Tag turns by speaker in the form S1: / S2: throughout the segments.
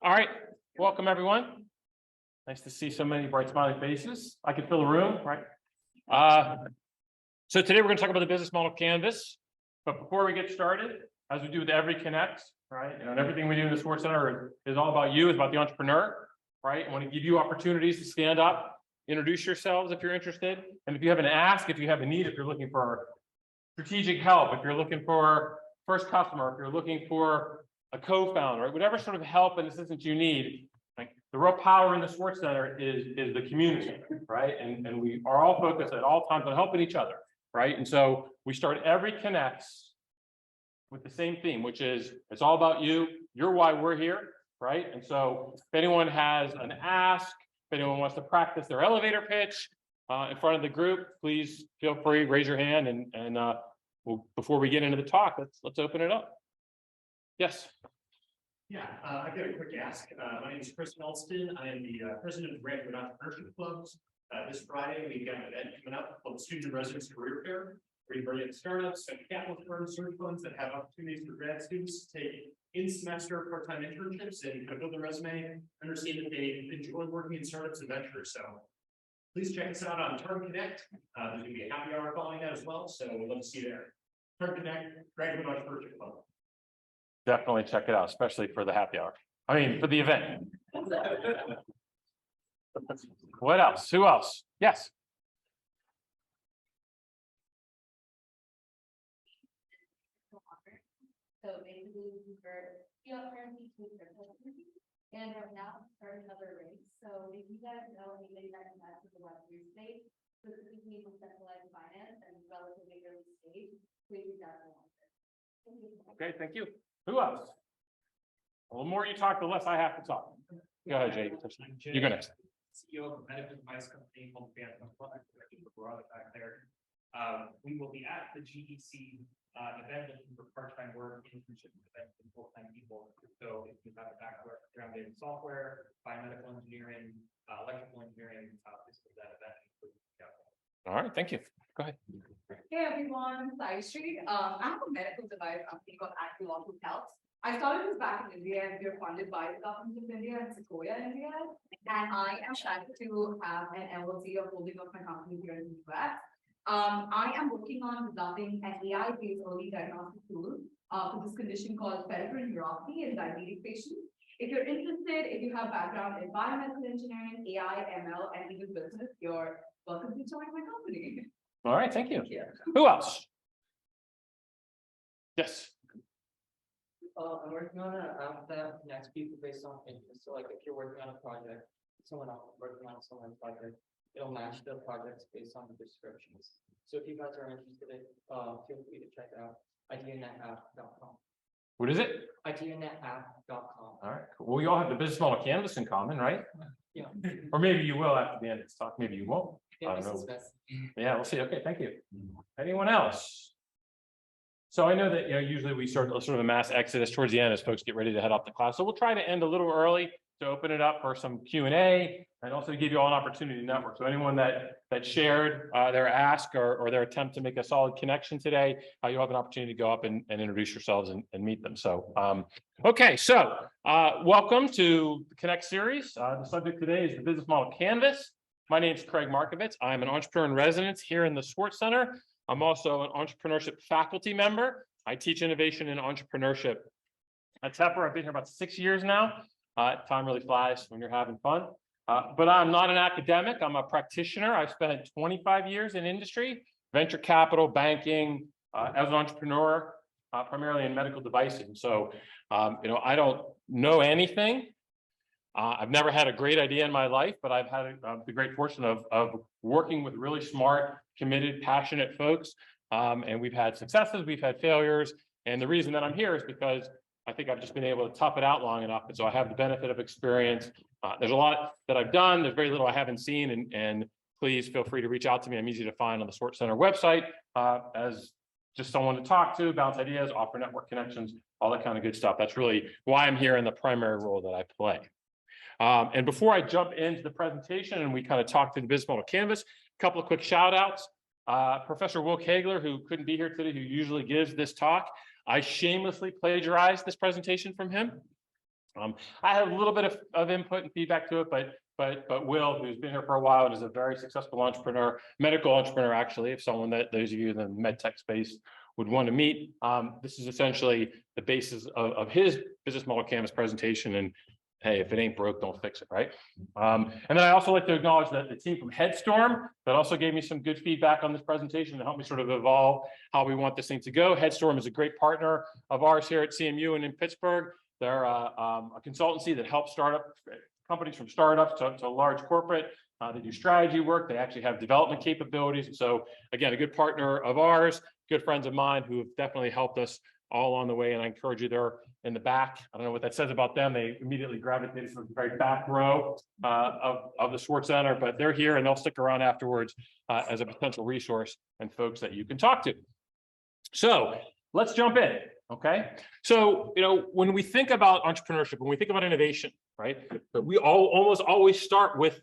S1: All right, welcome everyone. Nice to see so many bright smiling faces. I can fill the room, right? So today we're going to talk about the business model canvas. But before we get started, as we do with every Connect, right? And everything we do in the Swartz Center is all about you, it's about the entrepreneur, right? I want to give you opportunities to stand up, introduce yourselves if you're interested. And if you have an ask, if you have a need, if you're looking for strategic help, if you're looking for first customer, if you're looking for a co-founder, right? Whatever sort of help and assistance you need, like the real power in the Swartz Center is the community, right? And we are all focused at all times on helping each other, right? And so we start every Connects with the same theme, which is it's all about you. You're why we're here, right? And so if anyone has an ask, if anyone wants to practice their elevator pitch in front of the group, please feel free, raise your hand, and before we get into the talk, let's open it up. Yes.
S2: Yeah, I've got a quick ask. My name is Chris Melston. I am the president of the Graduate Entrepreneurship Clubs. This Friday, we've got an event coming up called the Student and Residence Career Fair, where you bring in startups, venture capital firms, search funds that have opportunities for grad students to take in-semester part-time internships and kind of build their resume, understand that they enjoy working in startups and ventures. So please check us out on Term Connect. There's going to be a happy hour following that as well. So we'd love to see you there. Term Connect, Graduate Entrepreneurship Club.
S1: Definitely check it out, especially for the happy hour. I mean, for the event. What else? Who else? Yes.
S3: So basically, we're currently and right now starting another race. So if you guys know anybody that can add to the Web3 space, specifically with centralized finance and relatively early stage, please reach out to us.
S1: Okay, thank you. Who else? The more you talk, the less I have to talk. Go ahead, Jay. You're gonna.
S2: CEO of a medical device company called Phantom Product. Back there. We will be at the GEC event looking for part-time work, internship events, and full-time people. So if you have a background in software, biomedical engineering, electrical engineering, this is that event.
S1: All right, thank you. Go ahead.
S4: Hey everyone, Saishri. I'm a medical device company called Active Health. I started this back in India and we are funded by the government of India and Sequoia India. And I am trying to have an LLC of holding of my company here in the US. I am working on developing an AI-based early diagnostic tool for this condition called peripheral neuropathy in diabetic patients. If you're interested, if you have background in biomedical engineering, AI, ML, and even business, you're welcome to join my company.
S1: All right, thank you. Who else? Yes.
S5: I'm working on an app that connects people based on interest. So like if you're working on a project, someone else working on someone's project, it'll match the projects based on the descriptions. So if you guys are interested, feel free to check out ideanetapp.com.
S1: What is it?
S5: Ideanetapp.com.
S1: All right, cool. Well, we all have the business model canvas in common, right?
S5: Yeah.
S1: Or maybe you will after the end of this talk. Maybe you won't. I don't know.
S5: Best.
S1: Yeah, we'll see. Okay, thank you. Anyone else? So I know that usually we start sort of a mass exodus towards the end as folks get ready to head off to class. So we'll try to end a little early to open it up for some Q&A and also give you all an opportunity to network. So anyone that shared their ask or their attempt to make a solid connection today, you'll have an opportunity to go up and introduce yourselves and meet them. So okay, so welcome to the Connect series. The subject today is the business model canvas. My name is Craig Markovitz. I'm an entrepreneur in residence here in the Swartz Center. I'm also an entrepreneurship faculty member. I teach innovation and entrepreneurship at Tepper. I've been here about 6 years now. Time really flies when you're having fun. But I'm not an academic. I'm a practitioner. I've spent 25 years in industry, venture capital, banking, as an entrepreneur, primarily in medical devices. And so, I don't know anything. I've never had a great idea in my life, but I've had the great fortune of working with really smart, committed, passionate folks. And we've had successes, we've had failures. And the reason that I'm here is because I think I've just been able to tough it out long enough. And so I have the benefit of experience. There's a lot that I've done. There's very little I haven't seen. And please feel free to reach out to me. I'm easy to find on the Swartz Center website as just someone to talk to, bounce ideas, offer network connections, all that kind of good stuff. That's really why I'm here in the primary role that I play. And before I jump into the presentation and we kind of talk through the business model canvas, a couple of quick shout outs. Professor Will Kegler, who couldn't be here today, who usually gives this talk, I shamelessly plagiarized this presentation from him. I have a little bit of input and feedback to it, but Will, who's been here for a while and is a very successful entrepreneur, medical entrepreneur, actually, if someone that those of you in the med tech space would want to meet. This is essentially the basis of his business model canvas presentation. And hey, if it ain't broke, don't fix it, right? And then I also like to acknowledge that the team from Headstorm that also gave me some good feedback on this presentation to help me sort of evolve how we want this thing to go. Headstorm is a great partner of ours here at CMU and in Pittsburgh. They're a consultancy that helps companies from startups to large corporate. They do strategy work. They actually have development capabilities. So again, a good partner of ours, good friends of mine who have definitely helped us all on the way. And I encourage you, they're in the back. I don't know what that says about them. They immediately gravitated to the very back row of the Swartz Center, but they're here and they'll stick around afterwards as a potential resource and folks that you can talk to. So let's jump in. Okay. So, when we think about entrepreneurship, when we think about innovation, right, but we almost always start with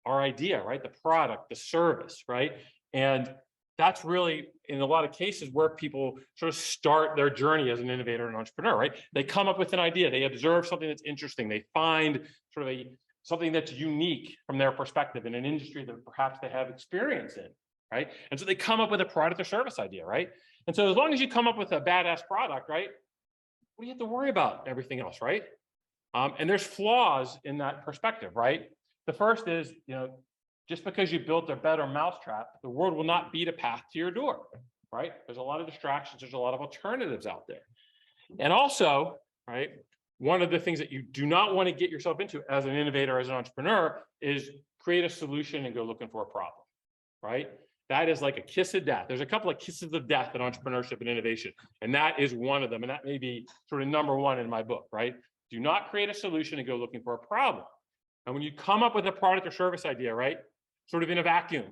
S1: our idea, right? The product, the service, right? And that's really, in a lot of cases, where people sort of start their journey as an innovator and entrepreneur, right? They come up with an idea, they observe something that's interesting, they find sort of something that's unique from their perspective in an industry that perhaps they have experience in, right? And so they come up with a product or service idea, right? And so as long as you come up with a badass product, right, what do you have to worry about everything else, right? And there's flaws in that perspective, right? The first is, just because you built a better mousetrap, the world will not beat a path to your door, right? There's a lot of distractions. There's a lot of alternatives out there. And also, right, one of the things that you do not want to get yourself into as an innovator, as an entrepreneur, is create a solution and go looking for a problem, right? That is like a kiss of death. There's a couple of kisses of death in entrepreneurship and innovation, and that is one of them. And that may be sort of number one in my book, right? Do not create a solution and go looking for a problem. And when you come up with a product or service idea, right, sort of in a vacuum,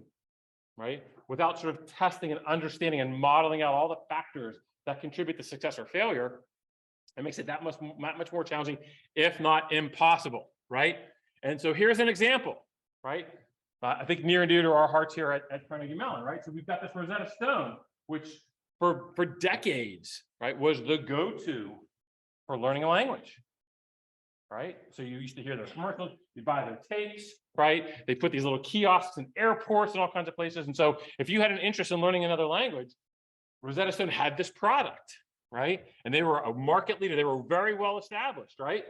S1: right, without sort of testing and understanding and modeling out all the factors that contribute to success or failure, it makes it that much more challenging, if not impossible, right? And so here's an example, right? I think near and dear to our hearts here at Carnegie Mellon, right? So we've got this Rosetta Stone, which for decades, right, was the go-to for learning a language, right? So you used to hear those commercials, you buy their tapes, right? They put these little kiosks in airports and all kinds of places. And so if you had an interest in learning another language, Rosetta Stone had this product, right? And they were a market leader. They were very well established, right?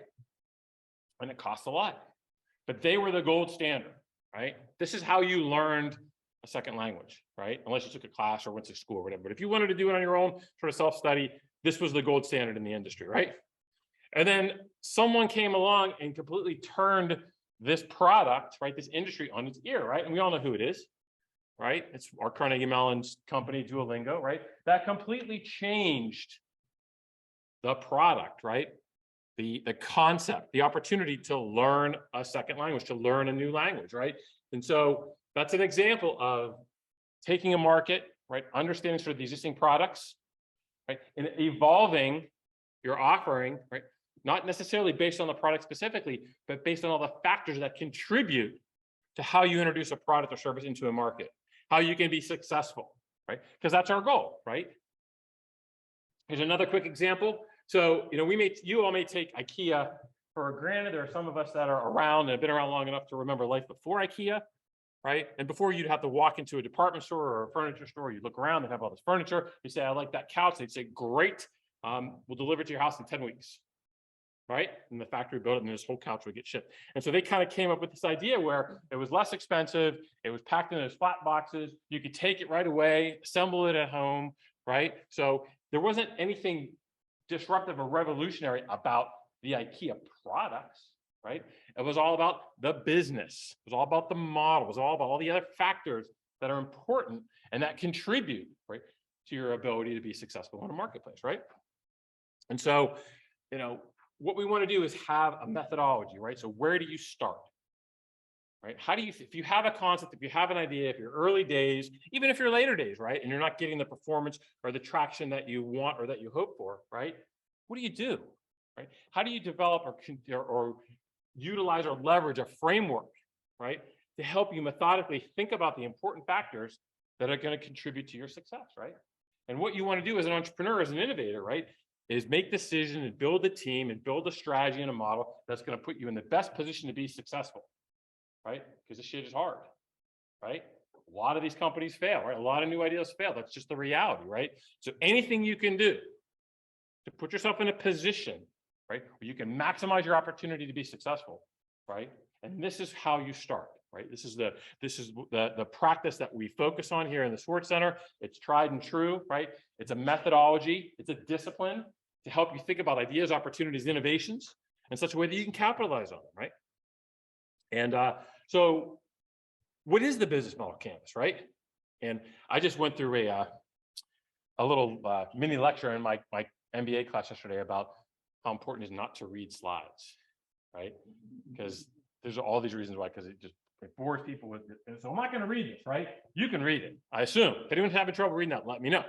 S1: And it cost a lot, but they were the gold standard, right? This is how you learned a second language, right? Unless you took a class or went to school or whatever. But if you wanted to do it on your own, sort of self-study, this was the gold standard in the industry, right? And then someone came along and completely turned this product, right, this industry on its ear, right? And we all know who it is, right? It's our Carnegie Mellon's company, Duolingo, right? That completely changed the product, right? The concept, the opportunity to learn a second language, to learn a new language, right? And so that's an example of taking a market, right? Understanding sort of the existing products, right? And evolving your offering, right? Not necessarily based on the product specifically, but based on all the factors that contribute to how you introduce a product or service into a market, how you can be successful, right? Because that's our goal, right? Here's another quick example. So, you all may take IKEA for granted. There are some of us that are around and have been around long enough to remember life before IKEA, right? And before you'd have to walk into a department store or a furniture store, you'd look around, they'd have all this furniture. You say, I like that couch. They'd say, great, we'll deliver it to your house in 10 weeks, right? And the factory built it and this whole couch would get shipped. And so they kind of came up with this idea where it was less expensive. It was packed in those flat boxes. You could take it right away, assemble it at home, right? So there wasn't anything disruptive or revolutionary about the IKEA products, right? It was all about the business. It was all about the model. It was all about all the other factors that are important and that contribute, right, to your ability to be successful in a marketplace, right? And so, what we want to do is have a methodology, right? So where do you start, right? If you have a concept, if you have an idea, if you're early days, even if you're later days, right? And you're not getting the performance or the traction that you want or that you hope for, right? What do you do, right? How do you develop or utilize or leverage a framework, right? To help you methodically think about the important factors that are going to contribute to your success, right? And what you want to do as an entrepreneur, as an innovator, right, is make decisions and build a team and build a strategy and a model that's going to put you in the best position to be successful, right? Because this shit is hard, right? A lot of these companies fail, right? A lot of new ideas fail. That's just the reality, right? So anything you can do to put yourself in a position, right, where you can maximize your opportunity to be successful, right? And this is how you start, right? This is the practice that we focus on here in the Swartz Center. It's tried and true, right? It's a methodology. It's a discipline to help you think about ideas, opportunities, innovations in such a way that you can capitalize on them, right? And so what is the business model canvas, right? And I just went through a little mini lecture in my MBA class yesterday about how important it is not to read slides, right? Because there's all these reasons why, because it bores people with it. So I'm not going to read this, right? You can read it, I assume. If anyone's having trouble reading that, let me know.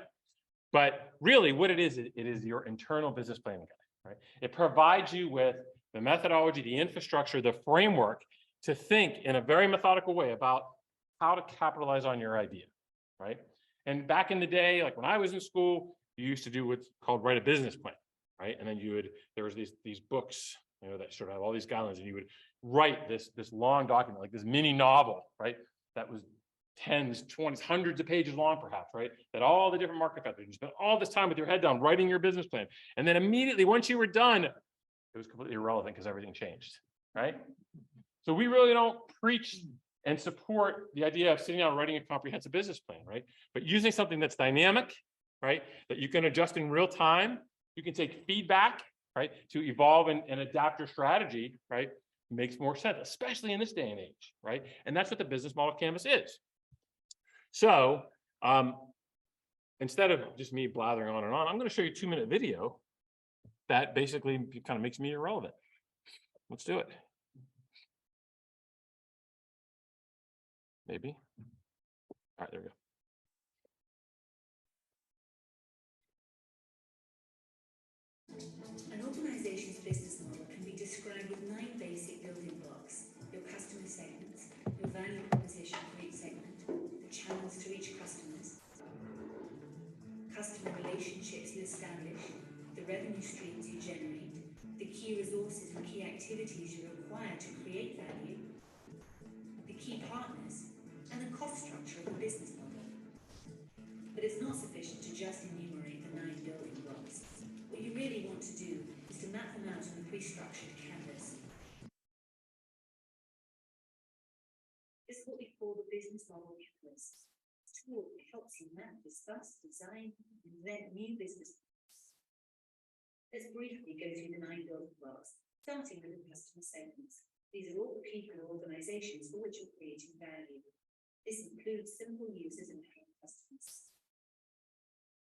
S1: But really what it is your internal business planning guide, right? It provides you with the methodology, the infrastructure, the framework to think in a very methodical way about how to capitalize on your idea, right? And back in the day, like when I was in school, you used to do what's called write a business plan, right? And then there was these books, you know, that sort of have all these guidelines, and you would write this long document, like this mini novel, right? That was tens, 20s, hundreds of pages long, perhaps, right? That all the different market factors, you spent all this time with your head down, writing your business plan. And then immediately, once you were done, it was completely irrelevant because everything changed, right? So we really don't preach and support the idea of sitting down and writing a comprehensive business plan, right? But using something that's dynamic, right? That you can adjust in real time, you can take feedback, right? To evolve and adapt your strategy, right? Makes more sense, especially in this day and age, right? And that's what the business model canvas is. So instead of just me blathering on and on, I'm going to show you a 2-minute video that basically kind of makes me irrelevant. Let's do it. Maybe. All right, there we go.
S6: An organization's business model can be described with 9 basic building blocks: your customer segments, your value proposition for each segment, the channels to reach customers, customer relationships you establish, the revenue streams you generate, the key resources and key activities you require to create value, the key partners, and the cost structure of the business model. But it's not sufficient to just enumerate the 9 building blocks. What you really want to do is to map them out on a pre-structured canvas. This is what we call the business model canvas. It's a tool that helps you map, discuss, design, and invent new business models. Let's briefly go through the 9 building blocks, starting with the customer segments. These are all the people or organizations for which you're creating value. This includes simple users and paying customers.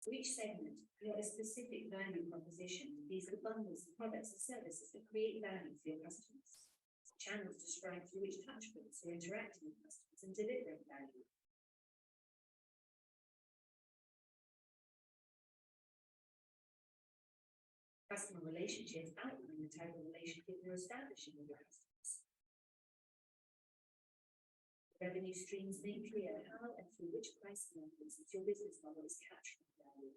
S6: For each segment, you have a specific value proposition. These are bundles of products and services that create value for your customers. Channels describe through which touchpoints are interacting with customers and delivering value. Customer relationships outline the type of relationship you're establishing with your customers. Revenue streams make clear how and through which pricing mechanisms your business model is capturing value.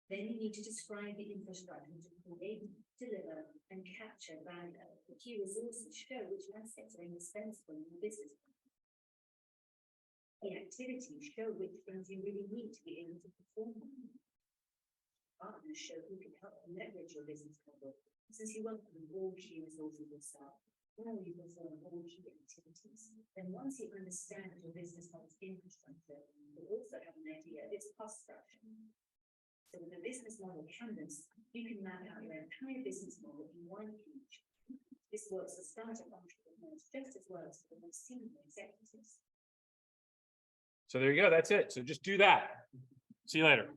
S6: Then you need to describe the infrastructure to create, deliver, and capture value. The key resources show which assets are indispensable in your business model. The activities show which things you really need to be able to perform. Partners show who can help you leverage your business model, since you won't have all key resources yourself. Well, you perform all key activities. Then once you understand your business model's infrastructure, you'll also have an idea of its cost structure. So with a business model canvas, you can map out your entire business model in one page. This works for startup entrepreneurs just as well as for the most senior executives.
S1: So there you go. That's it. So just do that. See you later.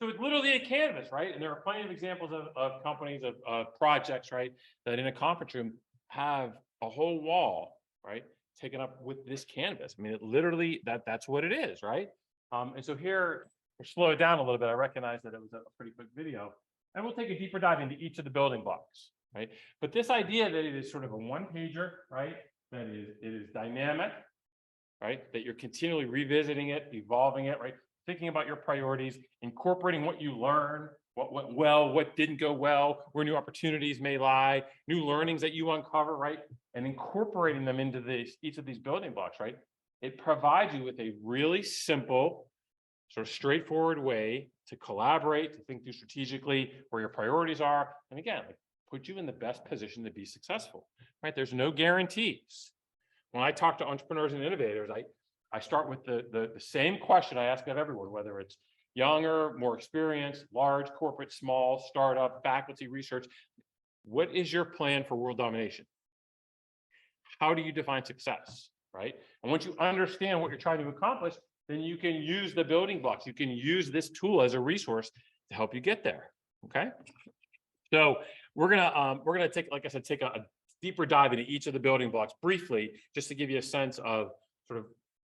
S1: So it's literally a canvas, right? And there are plenty of examples of companies, of projects, right? That in a conference room have a whole wall, right? Taken up with this canvas. I mean, it literally, that's what it is, right? And so here, we'll slow it down a little bit. I recognize that it was a pretty quick video. And we'll take a deeper dive into each of the building blocks, right? But this idea that it is sort of a one-pager, right? That it is dynamic, right? That you're continually revisiting it, evolving it, right? thinking about your priorities, incorporating what you learn, what went well, what didn't go well, where new opportunities may lie, new learnings that you uncover, right? And incorporating them into each of these building blocks, right? It provides you with a really simple, sort of straightforward way to collaborate, to think through strategically where your priorities are. And again, like, put you in the best position to be successful, right? There's no guarantees. When I talk to entrepreneurs and innovators, I start with the same question I ask of everyone, whether it's younger, more experienced, large, corporate, small, startup, faculty, research. What is your plan for world domination? How do you define success, right? And once you understand what you're trying to accomplish, then you can use the building blocks. You can use this tool as a resource to help you get there, okay? So we're gonna take, like I said, take a deeper dive into each of the building blocks briefly, just to give you a sense of sort of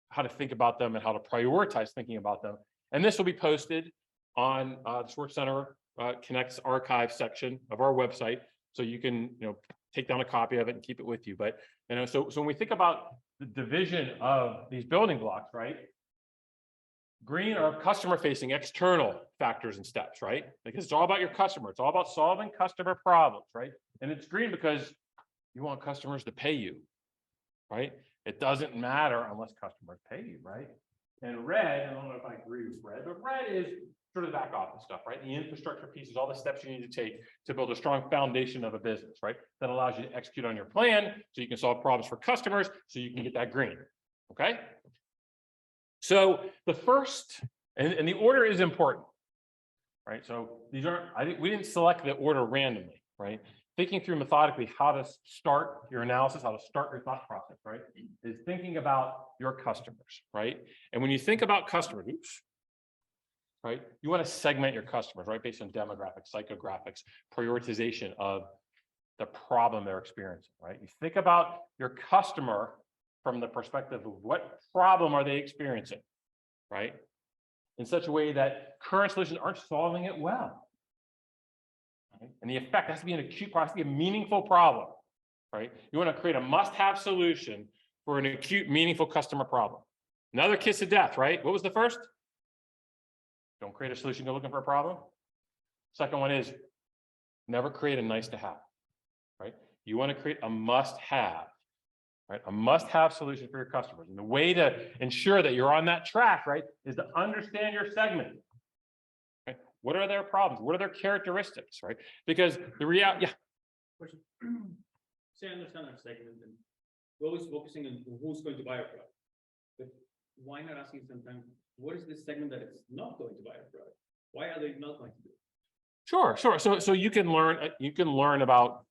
S1: how to think about them and how to prioritize thinking about them. And this will be posted on the Swartz Center Connects archive section of our website, so you can take down a copy of it and keep it with you. But so when we think about the division of these building blocks, right? Green are customer-facing external factors and steps, right? Because it's all about your customer. It's all about solving customer problems, right? And it's green because you want customers to pay you, right? It doesn't matter unless customers pay you, right? And red, I don't know if I agree with red, but red is sort of the back office stuff, right? The infrastructure pieces, all the steps you need to take to build a strong foundation of a business, right? That allows you to execute on your plan so you can solve problems for customers so you can get that green, okay? So the first, and the order is important, right? So these aren't, we didn't select the order randomly, right? Thinking through methodically how to start your analysis, how to start your thought process, right? Is thinking about your customers, right? And when you think about customers, right? You want to segment your customers, right? Based on demographics, psychographics, prioritization of the problem they're experiencing, right? You think about your customer from the perspective of what problem are they experiencing, right? In such a way that current solutions aren't solving it well. Right? And the effect has to be an acute problem, has to be a meaningful problem, right? You want to create a must-have solution for an acute, meaningful customer problem. Another kiss of death, right? What was the first? Don't create a solution, go looking for a problem. Second one is never create a nice to have, right? You want to create a must-have. Right? A must-have solution for your customers. And the way to ensure that you're on that track, right, is to understand your segment. Right? What are their problems? What are their characteristics, right? Because the reality,
S7: Say I understand our segment and we're always focusing on who's going to buy our product. But why not asking sometimes, what is this segment that it's not going to buy our product? Why are they not going to do it?
S1: Sure. So you can learn about,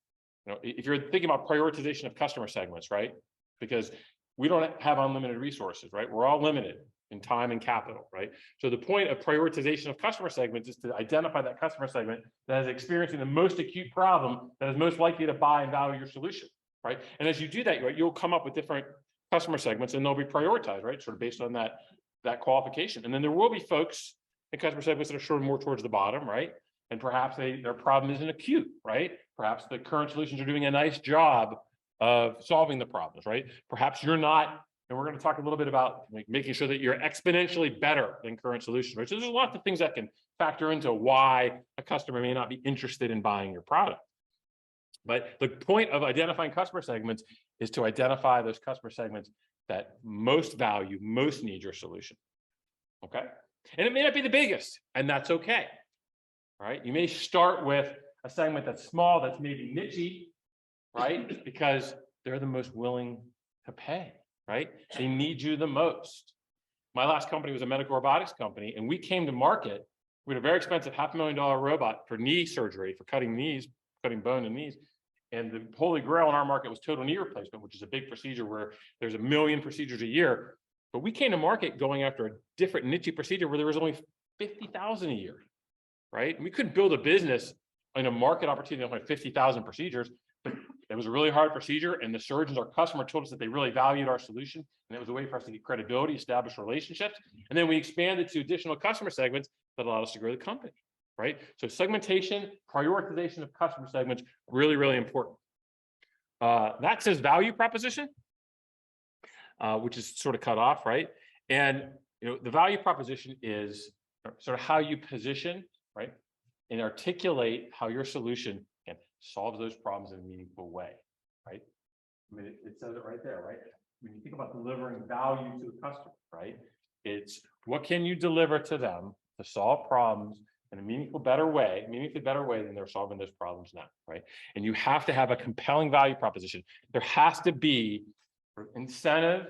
S1: if you're thinking about prioritization of customer segments, right? Because we don't have unlimited resources, right? We're all limited in time and capital, right? So the point of prioritization of customer segments is to identify that customer segment that is experiencing the most acute problem that is most likely to buy and value your solution, right? And as you do that, right, you'll come up with different customer segments and they'll be prioritized, right? Sort of based on that qualification. And then there will be folks in customer segments that are sort of more towards the bottom, right? And perhaps their problem isn't acute, right? Perhaps the current solutions are doing a nice job of solving the problems, right? Perhaps you're not, and we're going to talk a little bit about making sure that you're exponentially better than current solutions, right? So there's a lot of things that can factor into why a customer may not be interested in buying your product. But the point of identifying customer segments is to identify those customer segments that most value, most need your solution, okay? And it may not be the biggest, and that's okay, right? You may start with a segment that's small, that's maybe niche-y, right? Because they're the most willing to pay, right? They need you the most. My last company was a medical robotics company, and we came to market with a very expensive $500,000 robot for knee surgery, for cutting knees, cutting bone in knees. And the holy grail in our market was total knee replacement, which is a big procedure where there's 1 million procedures a year. But we came to market going after a different niche procedure where there was only 50,000 a year, right? And we couldn't build a business in a market opportunity of only 50,000 procedures, but it was a really hard procedure. And the surgeons, our customer, told us that they really valued our solution. And it was a way for us to get credibility, establish relationships. And then we expanded to additional customer segments that allowed us to grow the company, right? So segmentation, prioritization of customer segments, really, really important. That says value proposition, which is sort of cut off, right? And the value proposition is sort of how you position, right? And articulate how your solution can solve those problems in a meaningful way, right? I mean, it says it right there, right? When you think about delivering value to a customer, right? It's what can you deliver to them to solve problems in a meaningfully better way than they're solving those problems now, right? And you have to have a compelling value proposition. There has to be incentive,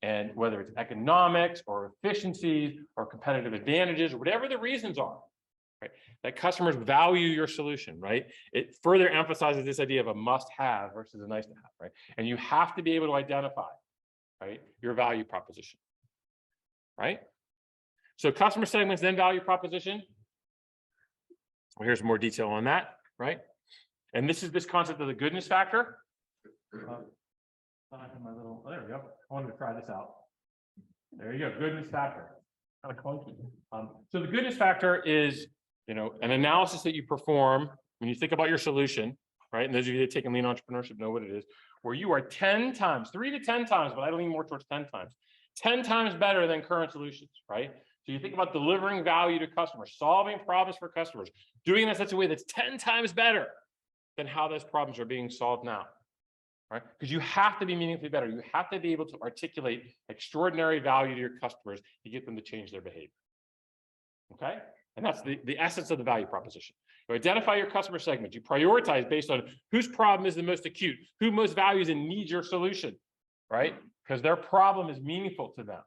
S1: and whether it's economics or efficiencies or competitive advantages, or whatever the reasons are, right? That customers value your solution, right? It further emphasizes this idea of a must-have versus a nice-to-have, right? And you have to be able to identify, right, your value proposition, right? So customer segments, then value proposition. Well, here's more detail on that, right? And this is this concept of the goodness factor. There we go. I wanted to try this out. There you go, goodness factor. Kind of clunky. So the goodness factor is, an analysis that you perform when you think about your solution, right? And those of you that take lean entrepreneurship know what it is, where you are 10 times, 3 to 10 times, but I lean more towards 10 times, 10 times better than current solutions, right? So you think about delivering value to customers, solving problems for customers, doing it in such a way that's 10 times better than how those problems are being solved now, right? Because you have to be meaningfully better. You have to be able to articulate extraordinary value to your customers to get them to change their behavior, okay? And that's the essence of the value proposition. You identify your customer segment. You prioritize based on whose problem is the most acute, who most values and needs your solution, right? Because their problem is meaningful to them.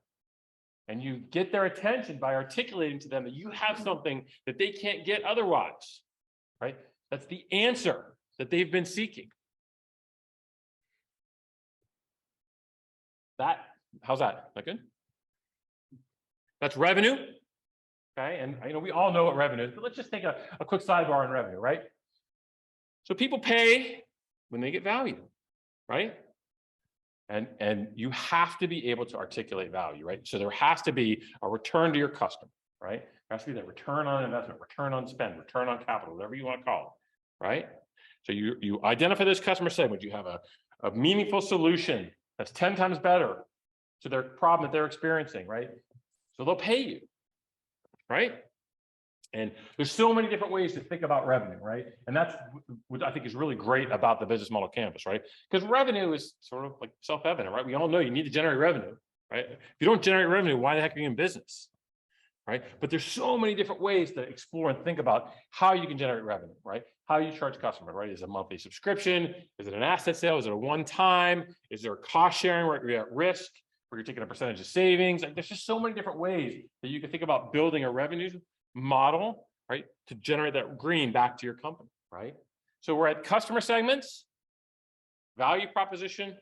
S1: And you get their attention by articulating to them that you have something that they can't get otherwise, right? That's the answer that they've been seeking. How's that? That good? That's revenue. Okay, and we all know what revenue is, but let's just take a quick sidebar on revenue, right? So people pay when they get value, right? And you have to be able to articulate value, right? So there has to be a return to your customer, right? There has to be that return on investment, return on spend, return on capital, whatever you want to call it, right? So you identify this customer segment, you have a meaningful solution that's 10 times better to their problem that they're experiencing, right? So they'll pay you, right? And there's so many different ways to think about revenue, right? And that's what I think is really great about the business model canvas, right? Because revenue is sort of like self-evident, right? We all know you need to generate revenue, right? If you don't generate revenue, why the heck are you in business, right? But there's so many different ways to explore and think about how you can generate revenue, right? How you charge customers, right? Is it a monthly subscription? Is it an asset sale? Is it a one-time? Is there a cost sharing where you're at risk, where you're taking a percentage of savings? Like, there's just so many different ways that you can think about building a revenue model, right, to generate that green back to your company, right? So we're at customer segments, value proposition,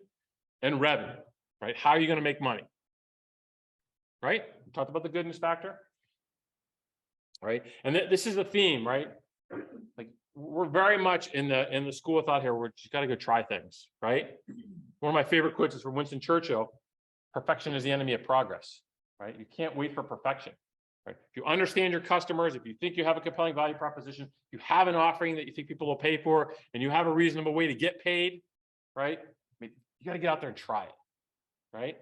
S1: and revenue, right? How are you going to make money, right? We talked about the goodness factor, right? And this is a theme, right? Like, we're very much in the school of thought here. We're just got to go try things, right? One of my favorite quotes is from Winston Churchill: "Perfection is the enemy of progress." Right? You can't wait for perfection. Right? If you understand your customers, if you think you have a compelling value proposition, you have an offering that you think people will pay for, and you have a reasonable way to get paid, right? I mean, you got to get out there and try it, right?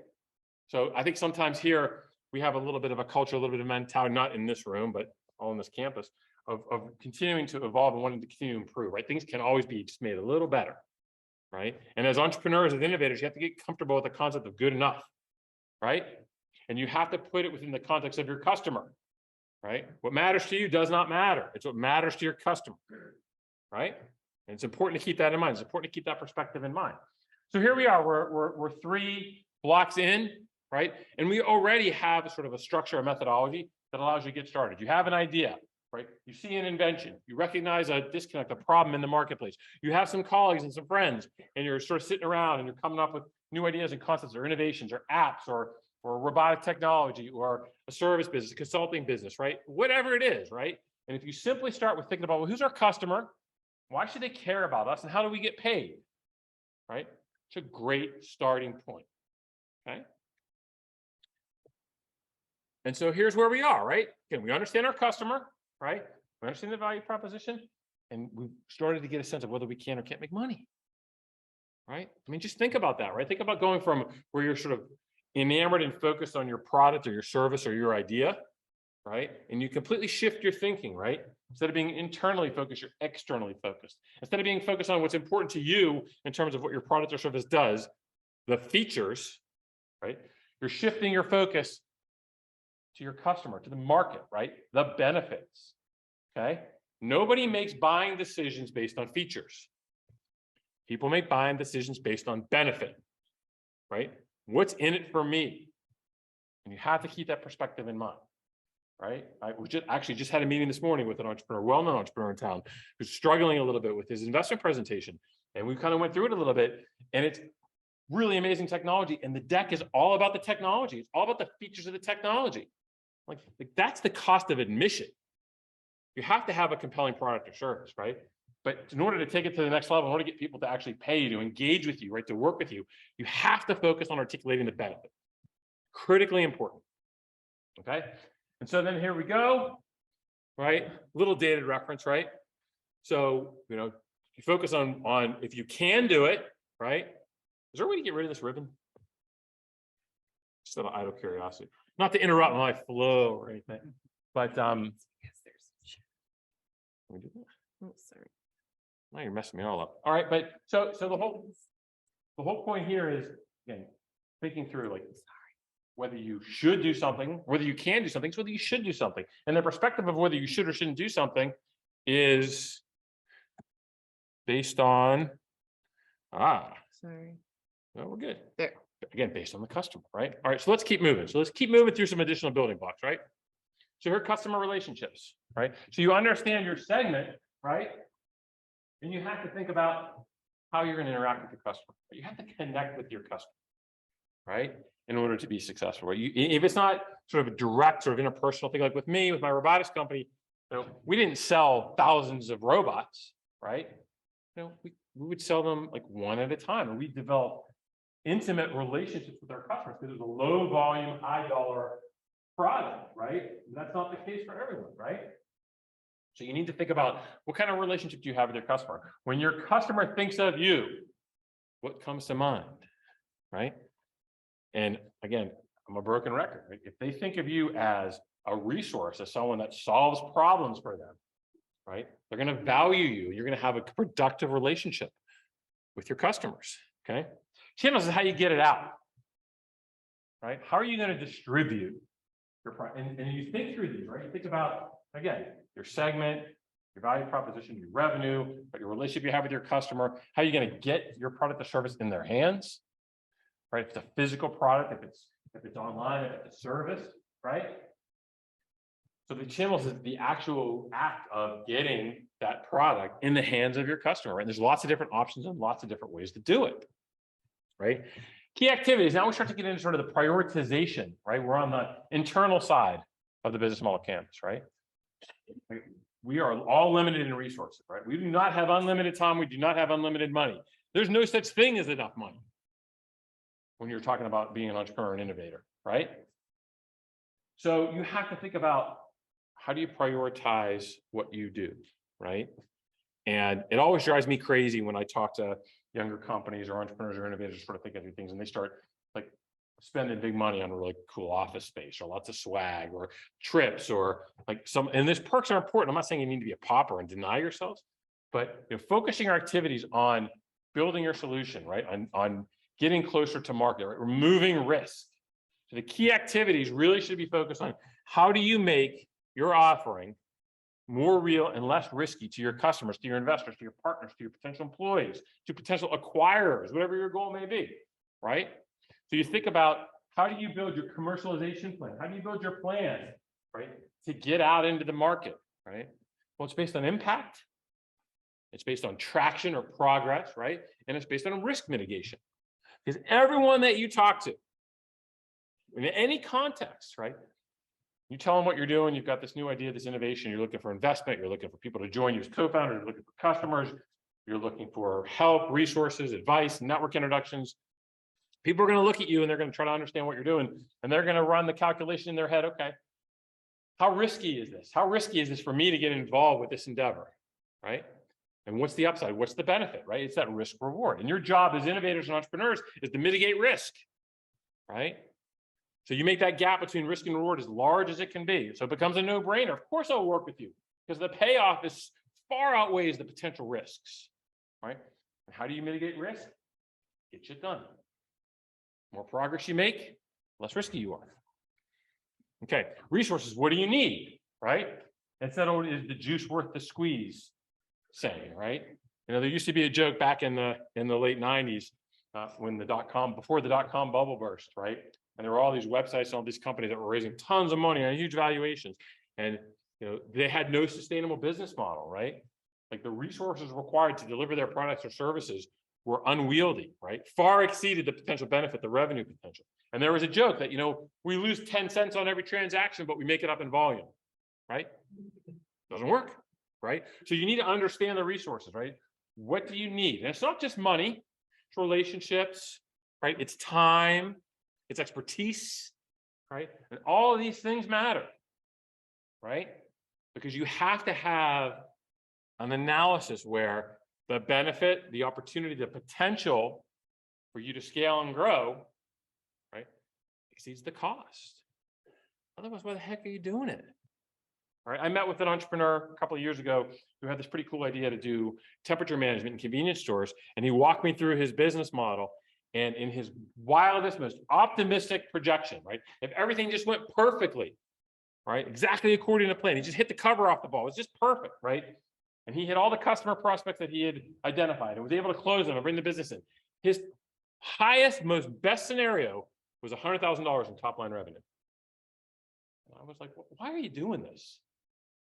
S1: So I think sometimes here we have a little bit of a culture, a little bit of mentality, not in this room, but all on this campus, of continuing to evolve and wanting to continue to improve, right? Things can always be just made a little better, right? And as entrepreneurs, as innovators, you have to get comfortable with the concept of good enough, right? And you have to put it within the context of your customer, right? What matters to you does not matter. It's what matters to your customer, right? And it's important to keep that in mind. It's important to keep that perspective in mind. So here we are, we're 3 blocks in, right? And we already have sort of a structure, a methodology that allows you to get started. You have an idea, right? You see an invention, you recognize a disconnect, a problem in the marketplace. You have some colleagues and some friends, and you're sort of sitting around and you're coming up with new ideas and concepts or innovations or apps or robotic technology or a service business, a consulting business, right? Whatever it is, right? And if you simply start with thinking about, well, who's our customer? Why should they care about us? And how do we get paid? Right? It's a great starting point, okay? And so here's where we are, right? Again, we understand our customer, right? We understand the value proposition, and we've started to get a sense of whether we can or can't make money, right? I mean, just think about that, right? Think about going from where you're sort of enamored and focused on your product or your service or your idea, right? And you completely shift your thinking, right? Instead of being internally focused, you're externally focused. Instead of being focused on what's important to you in terms of what your product or service does, the features, right? You're shifting your focus to your customer, to the market, right? The benefits, okay? Nobody makes buying decisions based on features. People make buying decisions based on benefit, right? What's in it for me? And you have to keep that perspective in mind, right? I just had a meeting this morning with an entrepreneur, well-known entrepreneur in town, who's struggling a little bit with his investment presentation. And we kind of went through it a little bit, and it's really amazing technology. And the deck is all about the technology. It's all about the features of the technology. Like that's the cost of admission. You have to have a compelling product or service, right? But in order to take it to the next level, in order to get people to actually pay you, to engage with you, right, to work with you, you have to focus on articulating the benefit. Critically important, okay? And so then here we go, right? Little dated reference, right? So, you focus on if you can do it, right? Is there a way to get rid of this ribbon? Just out of idle curiosity. Not to interrupt my flow or anything, but can we do that?
S8: Oh, sorry.
S1: Now you're messing me all up. All right, but so the whole point here is, again, thinking through like whether you should do something, whether you can do something, so whether you should do something. And the perspective of whether you should or shouldn't do something is based on
S8: Sorry.
S1: well, we're good.
S8: There.
S1: Again, based on the customer, right? All right, so let's keep moving. So let's keep moving through some additional building blocks, right? So here are customer relationships, right? So you understand your segment, right? And you have to think about how you're going to interact with your customer. You have to connect with your customer, right? In order to be successful, right? If it's not sort of a direct, sort of interpersonal thing, like with me, with my robotics company, we didn't sell thousands of robots, right? We would sell them like one at a time, and we developed intimate relationships with our customers because it was a low volume, high dollar product, right? And that's not the case for everyone, right? So you need to think about what kind of relationship do you have with your customer? When your customer thinks of you, what comes to mind, right? And again, I'm a broken record, right? If they think of you as a resource, as someone that solves problems for them, right? They're going to value you. You're going to have a productive relationship with your customers, okay? Channels is how you get it out, right? How are you going to distribute your product? And you think through these, right? You think about, again, your segment, your value proposition, your revenue, but your relationship you have with your customer. How are you going to get your product or service in their hands, right? If it's a physical product, if it's online, if it's a service, right? So the channels is the actual act of getting that product in the hands of your customer, right? And there's lots of different options and lots of different ways to do it, right? Key activities. Now we start to get into sort of the prioritization, right? We're on the internal side of the business model canvas, right? We are all limited in resources, right? We do not have unlimited time. We do not have unlimited money. There's no such thing as enough money when you're talking about being an entrepreneur and innovator, right? So you have to think about how do you prioritize what you do, right? And it always drives me crazy when I talk to younger companies or entrepreneurs or innovators sort of think of these things and they start like spending big money on really cool office space or lots of swag or trips or like and these perks are important. I'm not saying you need to be a pauper and deny yourselves, but focusing your activities on building your solution, right? On getting closer to market, right? Removing risk. So the key activities really should be focused on how do you make your offering more real and less risky to your customers, to your investors, to your partners, to your potential employees, to potential acquirers, whatever your goal may be, right? So you think about how do you build your commercialization plan? How do you build your plan, right? To get out into the market, right? Well, it's based on impact. It's based on traction or progress, right? And it's based on risk mitigation. Because everyone that you talk to, in any context, right? You tell them what you're doing, you've got this new idea, this innovation, you're looking for investment, you're looking for people to join you as co-founders, you're looking for customers, you're looking for help, resources, advice, network introductions. People are going to look at you and they're going to try to understand what you're doing. And they're going to run the calculation in their head, okay, how risky is this? How risky is this for me to get involved with this endeavor, right? And what's the upside? What's the benefit, right? It's that risk reward. And your job as innovators and entrepreneurs is to mitigate risk, right? So you make that gap between risk and reward as large as it can be. So it becomes a no-brainer. Of course I'll work with you because the payoff is far outweighs the potential risks, right? And how do you mitigate risk? Get shit done. More progress you make, less risky you are. Okay, resources, what do you need, right? It's not only is the juice worth the squeeze saying, right? You know, there used to be a joke back in the late 90s when before the dot-com bubble burst, right? And there were all these websites and all these companies that were raising tons of money on huge valuations. And, you know, they had no sustainable business model, right? Like the resources required to deliver their products or services were unwieldy, right? Far exceeded the potential benefit, the revenue potential. And there was a joke that, you know, we lose 10 cents on every transaction, but we make it up in volume, right? Doesn't work, right? So you need to understand the resources, right? What do you need? And it's not just money, it's relationships, right? It's time, it's expertise, right? And all of these things matter, right? Because you have to have an analysis where the benefit, the opportunity, the potential for you to scale and grow, right, exceeds the cost. Otherwise, why the heck are you doing it? All right, I met with an entrepreneur a couple of years ago who had this pretty cool idea to do temperature management in convenience stores, and he walked me through his business model. And in his wildest, most optimistic projection, right, if everything just went perfectly, right, exactly according to plan, he just hit the cover off the ball, it was just perfect, right? And he hit all the customer prospects that he had identified and was able to close them and bring the business in. His highest, most best scenario was $100,000 in top line revenue. And I was like, well, why are you doing this?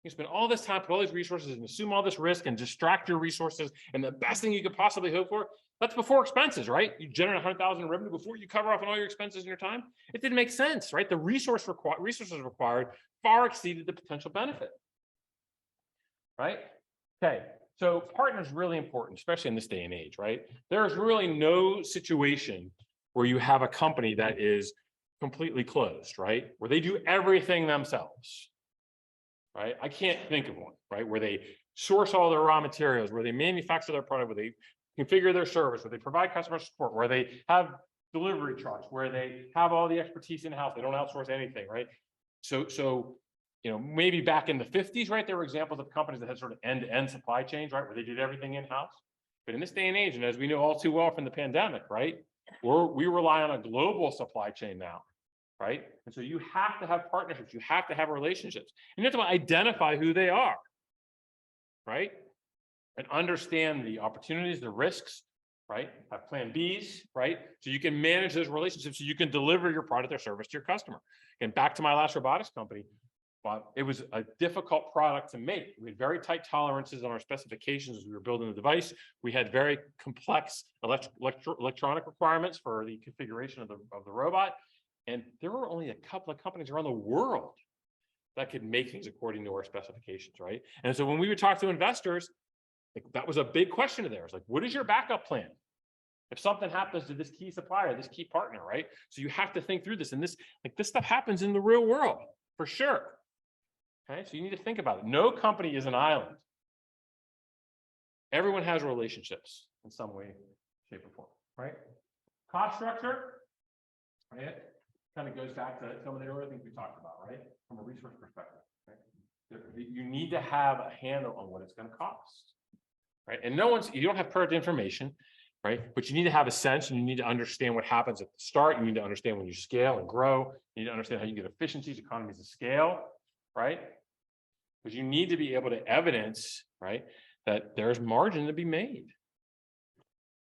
S1: You spend all this time, put all these resources and assume all this risk and distract your resources. And the best thing you could possibly hope for, that's before expenses, right? You generate 100,000 in revenue before you cover off on all your expenses and your time. It didn't make sense, right? The resources required far exceeded the potential benefit, right? Okay, so partners really important, especially in this day and age, right? There's really no situation where you have a company that is completely closed, right? Where they do everything themselves, right? I can't think of one, right? Where they source all their raw materials, where they manufacture their product, where they configure their service, where they provide customer support, where they have delivery trucks, where they have all the expertise in-house, they don't outsource anything, right? So you know, maybe back in the 50s, right, there were examples of companies that had sort of end-to-end supply chains, right, where they did everything in-house. But in this day and age, and as we know all too well from the pandemic, right, we rely on a global supply chain now, right? And so you have to have partnerships, you have to have relationships, and you have to identify who they are, right? And understand the opportunities, the risks, right? Have plan Bs, right? So you can manage those relationships so you can deliver your product or service to your customer. And back to my last robotics company, but it was a difficult product to make. We had very tight tolerances on our specifications as we were building the device. We had very complex electronic requirements for the configuration of the robot. And there were only a couple of companies around the world that could make things according to our specifications, right? And so when we would talk to investors, like, that was a big question of theirs. Like, what is your backup plan? If something happens to this key supplier, this key partner, right? So you have to think through this. And this stuff happens in the real world, for sure. Okay, so you need to think about it. No company is an island. Everyone has relationships in some way, shape, or form, right? Cost structure, right? Kind of goes back to some of the earlier things we talked about, right? From a resource perspective, right? You need to have a handle on what it's going to cost, right? And you don't have perfect information, right? But you need to have a sense, and you need to understand what happens at the start. You need to understand when you scale and grow. You need to understand how you get efficiencies, economies of scale, right? Because you need to be able to evidence, right, that there's margin to be made.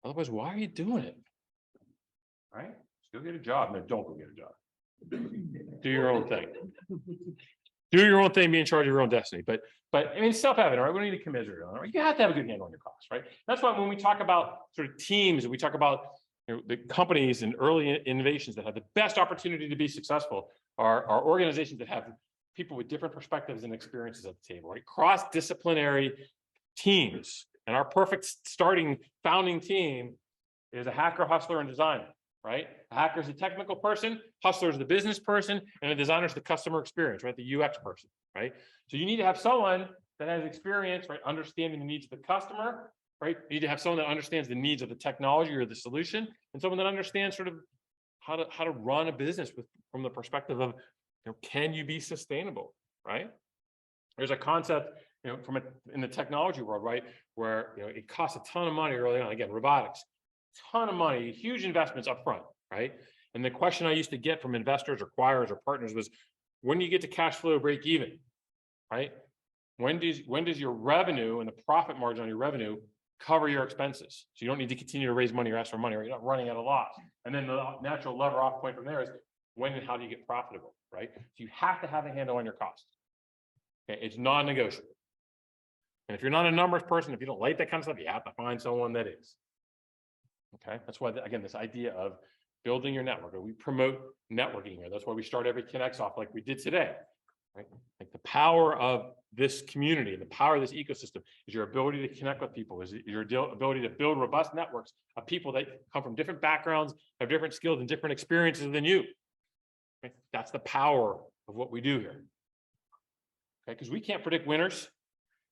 S1: Otherwise, why are you doing it? Right? Just go get a job. No, don't go get a job. Do your own thing. Do your own thing, be in charge of your own destiny. But I mean, it's self-evident, right? We don't need to commiserate on it, right? You have to have a good handle on your costs, right? That's why when we talk about sort of teams, and we talk about, you know, the companies and early innovations that have the best opportunity to be successful are organizations that have people with different perspectives and experiences at the table, right? Cross-disciplinary teams. And our perfect founding team is a hacker, hustler, and designer, right? A hacker is the technical person, hustler is the business person, and a designer is the customer experience, right? The UX person, right? So you need to have someone that has experience, right? Understanding the needs of the customer, right? You need to have someone that understands the needs of the technology or the solution, and someone that understands sort of how to run a business from the perspective of, can you be sustainable, right? There's a concept, in the technology world, right, where it costs a ton of money early on. Again, robotics, ton of money, huge investments up front, right? And the question I used to get from investors or acquirers or partners was, when do you get to cash flow break even, right? When does your revenue and the profit margin on your revenue cover your expenses? So you don't need to continue to raise money or ask for money, or you're not running at a loss. And then the natural lever off point from there is, when and how do you get profitable, right? So you have to have a handle on your costs. Okay, it's non-negotiable. And if you're not a numbers person, if you don't like that kind of stuff, you have to find someone that is. Okay, that's why, again, this idea of building your network, or we promote networking here. That's why we start every Connects off like we did today, right? Like the power of this community, the power of this ecosystem is your ability to connect with people, is your ability to build robust networks of people that come from different backgrounds, have different skills and different experiences than you. Okay? That's the power of what we do here. Okay, because we can't predict winners.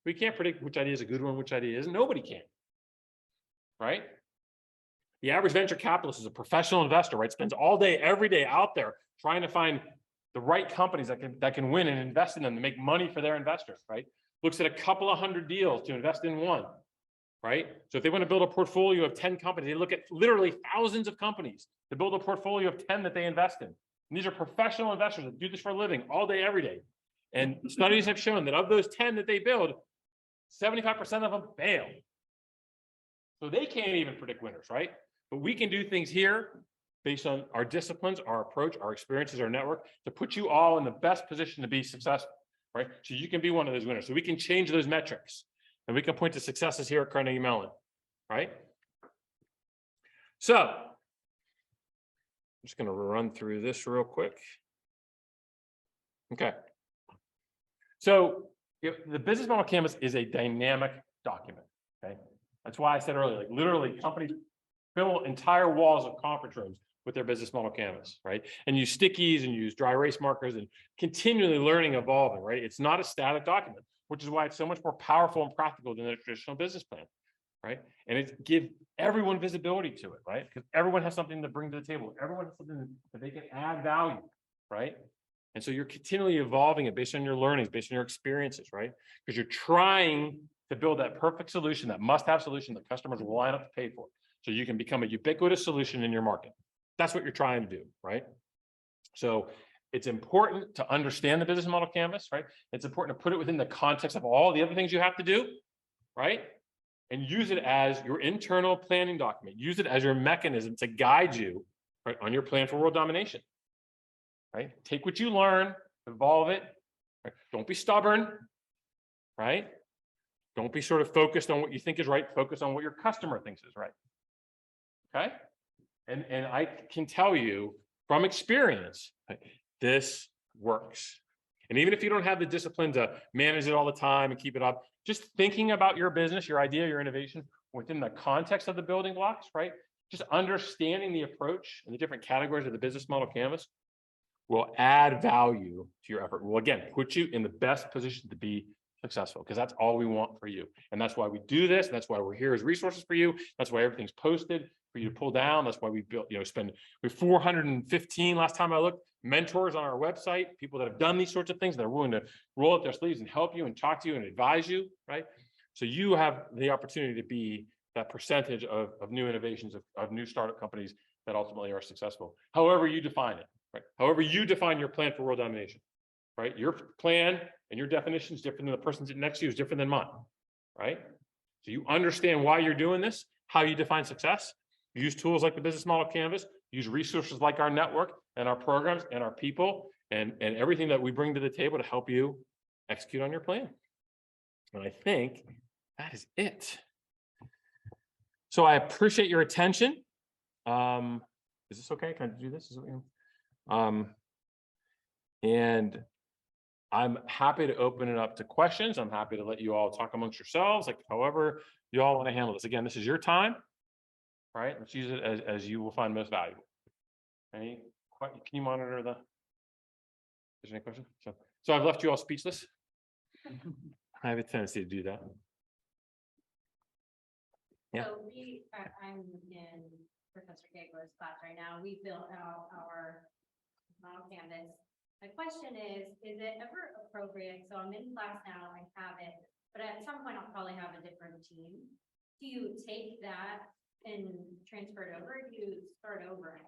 S1: We can't predict which idea is a good one, which idea isn't. Nobody can, right? The average venture capitalist is a professional investor, right? Spends all day, every day out there trying to find the right companies that can win and invest in them to make money for their investors, right? Looks at a couple of hundred deals to invest in one, right? So if they want to build a portfolio of 10 companies, they look at literally thousands of companies to build a portfolio of 10 that they invest in. And these are professional investors that do this for a living all day, every day. And studies have shown that of those 10 that they build, 75% of them fail. So they can't even predict winners, right? But we can do things here based on our disciplines, our approach, our experiences, our network, to put you all in the best position to be successful, right? So you can be one of those winners. So we can change those metrics, and we can point to successes here at Carnegie Mellon, right? So I'm just going to run through this real quick. Okay. So the business model canvas is a dynamic document, okay? That's why I said earlier, like literally companies fill entire walls of conference rooms with their business model canvas, right? And use stickies and use dry erase markers and continually learning, evolving, right? It's not a static document, which is why it's so much more powerful and practical than a traditional business plan, right? And it gives everyone visibility to it, right? Because everyone has something to bring to the table. Everyone has something that they can add value, right? And so you're continually evolving it based on your learnings, based on your experiences, right? Because you're trying to build that perfect solution, that must-have solution that customers will line up to pay for. So you can become a ubiquitous solution in your market. That's what you're trying to do, right? So it's important to understand the business model canvas, right? It's important to put it within the context of all the other things you have to do, right? And use it as your internal planning document. Use it as your mechanism to guide you, right, on your plan for world domination, right? Take what you learn, evolve it, right? Don't be stubborn, right? Don't be sort of focused on what you think is right. Focus on what your customer thinks is right. Okay. And I can tell you from experience, this works. And even if you don't have the discipline to manage it all the time and keep it up, just thinking about your business, your idea, your innovation within the context of the building blocks, right? Just understanding the approach and the different categories of the business model canvas will add value to your effort. Will again put you in the best position to be successful, because that's all we want for you. And that's why we do this. That's why we're here as resources for you. That's why everything's posted for you to pull down. That's why we built, we have 415 last time I looked, mentors on our website, people that have done these sorts of things that are willing to roll up their sleeves and help you and talk to you and advise you, right? So you have the opportunity to be that percentage of new innovations, of new startup companies that ultimately are successful, however you define it, right? However you define your plan for world domination, right? Your plan and your definition is different than the person sitting next to you, is different than mine, right? So you understand why you're doing this, how you define success. Use tools like the business model canvas, use resources like our network and our programs and our people and everything that we bring to the table to help you execute on your plan. And I think that is it. So I appreciate your attention. Is this okay? Can I do this? Is it, and I'm happy to open it up to questions. I'm happy to let you all talk amongst yourselves, like however you all want to handle this. Again, this is your time, right? Let's use it as you will find most valuable. Can you monitor the? Is there any question? So I've left you all speechless. I have a tendency to do that. Yeah.
S3: So I'm in Professor Gagler's class right now. We built out our model canvas. My question is it ever appropriate? So I'm in class now, I have it, but at some point I'll probably have a different team. Do you take that and transfer it over? Or do you start over?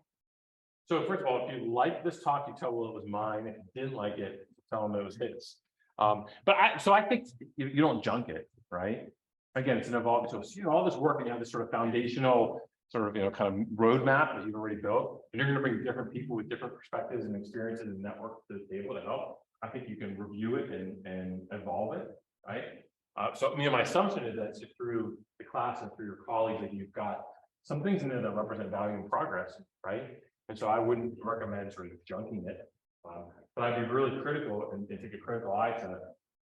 S1: So first of all, if you like this talk, you tell Will it was mine. If you didn't like it, tell him it was his. So I think you don't junk it, right? Again, it's an evolving, so you know, all this work and you have this sort of foundational sort of, kind of roadmap that you've already built, and you're going to bring different people with different perspectives and experiences and networks to the table to help. I think you can review it and evolve it, right? So my assumption is that through the class and through your colleagues, that you've got some things in there that represent value and progress, right? And so I wouldn't recommend sort of junking it, but I'd be really critical and take a critical eye to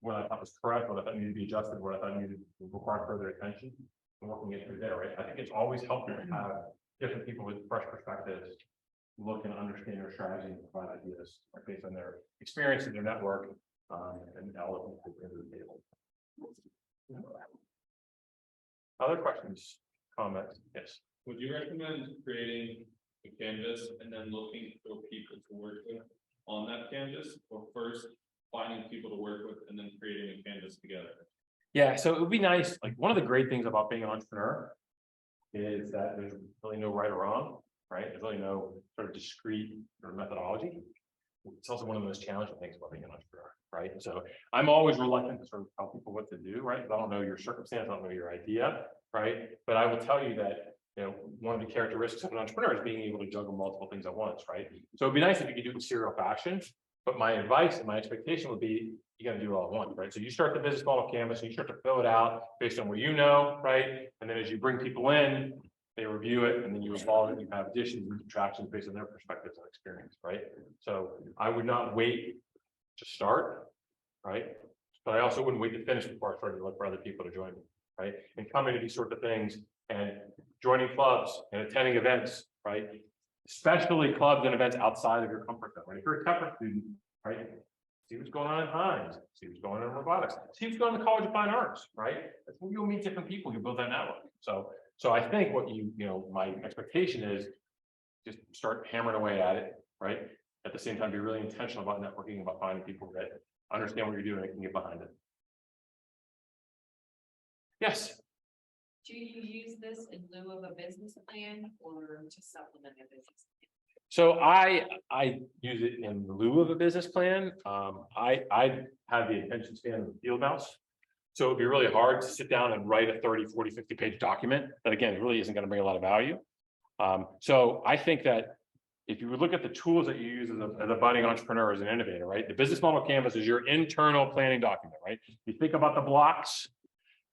S1: what I thought was correct, what I thought needed to be adjusted, what I thought needed to require further attention, and working it through there, right? I think it's always helpful to have different people with fresh perspectives look and understand their strategy and provide ideas based on their experience in their network, and elements they bring to the table. Other questions, comments? Yes.
S8: Would you recommend creating a canvas and then looking for people to work with on that canvas, or first finding people to work with and then creating a canvas together?
S1: Yeah, so it would be nice. Like, one of the great things about being an entrepreneur is that there's really no right or wrong, right? There's really no sort of discrete or methodology. It's also one of the most challenging things about being an entrepreneur, right? And so I'm always reluctant to sort of tell people what to do, right? I don't know your circumstance, I don't know your idea, right? But I will tell you that, one of the characteristics of an entrepreneur is being able to juggle multiple things at once, right? So it'd be nice if you could do it in serial fashion, but my advice and my expectation would be you got to do it all at once, right? So you start the business model canvas and you start to fill it out based on what you know, right? And then as you bring people in, they review it, and then you evolve it, you have additions and subtractions based on their perspectives and experience, right? So I would not wait to start, right? But I also wouldn't wait to finish before I started to look for other people to join me, right? And coming to these sorts of things and joining clubs and attending events, right? Especially clubs and events outside of your comfort zone, right? If you're a Tepper student, right? See what's going on in Hines, see what's going on in robotics, see what's going on in the College of Fine Arts, right? That's when you'll meet different people, you build that network. So I think what my expectation is just start hammering away at it, right? At the same time, be really intentional about networking, about finding people that understand what you're doing and can get behind it. Yes.
S9: Do you use this in lieu of a business plan or to supplement a business plan?
S1: So I use it in lieu of a business plan. I have the attention span of a field mouse. So it'd be really hard to sit down and write a 30, 40, 50 page document that, again, really isn't going to bring a lot of value. So I think that if you would look at the tools that you use as a budding entrepreneur, as an innovator, right? The business model canvas is your internal planning document, right? You think about the blocks,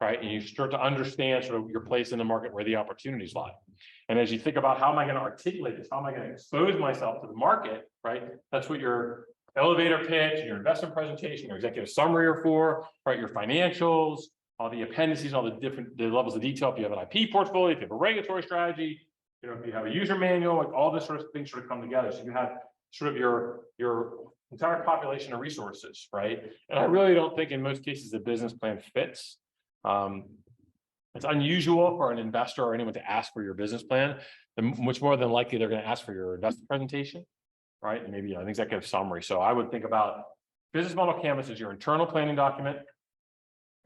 S1: right? And you start to understand sort of your place in the market, where the opportunities lie. And as you think about how am I going to articulate this, how am I going to expose myself to the market, right? That's what your elevator pitch, your investment presentation, your executive summary are for, right? Your financials, all the appendices, all the levels of detail. If you have an IP portfolio, if you have a regulatory strategy, if you have a user manual, like all this sort of things sort of come together. So you have sort of your entire population of resources, right? And I really don't think in most cases the business plan fits. It's unusual for an investor or anyone to ask for your business plan. Much more than likely, they're going to ask for your investment presentation, right? And maybe an executive summary. So I would think about business model canvas as your internal planning document,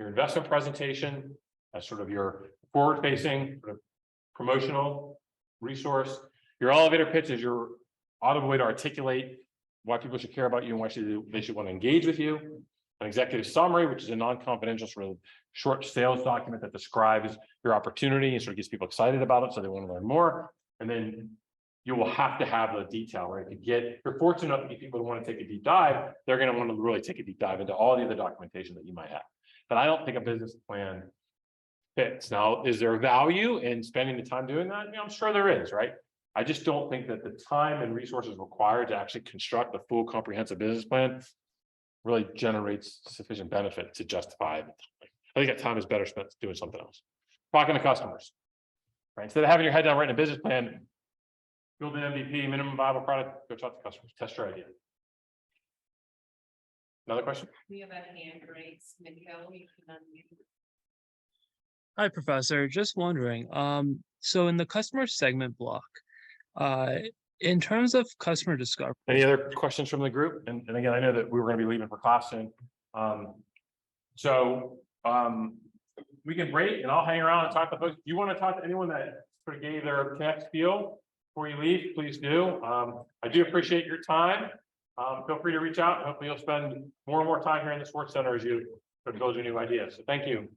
S1: your investment presentation as sort of your forward-facing sort of promotional resource. Your elevator pitch is your audible way to articulate why people should care about you and why they should want to engage with you. An executive summary, which is a non-confidential sort of short sales document that describes your opportunity and sort of gets people excited about it, so they want to learn more. And then you will have to have the detail, right? If you're fortunate enough to get people to want to take a deep dive, they're going to want to really take a deep dive into all the other documentation that you might have. But I don't think a business plan fits. Now, is there value in spending the time doing that? I'm sure there is, right? I just don't think that the time and resources required to actually construct a full comprehensive business plan really generates sufficient benefit to justify it. I think that time is better spent doing something else. Talking to customers, right? Instead of having your head down writing a business plan, build an MVP, minimum viable product, go talk to customers, test your idea. Another question?
S9: We have a hand raised, Mikhail, you can unmute.
S10: Hi, Professor. Just wondering, so in the customer segment block, in terms of customer discovery,
S1: Any other questions from the group? And again, I know that we were gonna be leaving for class soon. So, we can break and I'll hang around and talk to folks. If you want to talk to anyone that sort of gave their connect spiel before you leave, please do. I do appreciate your time. Feel free to reach out. Hopefully you'll spend more and more time here in the Swartz Center as you build your new ideas. So thank you.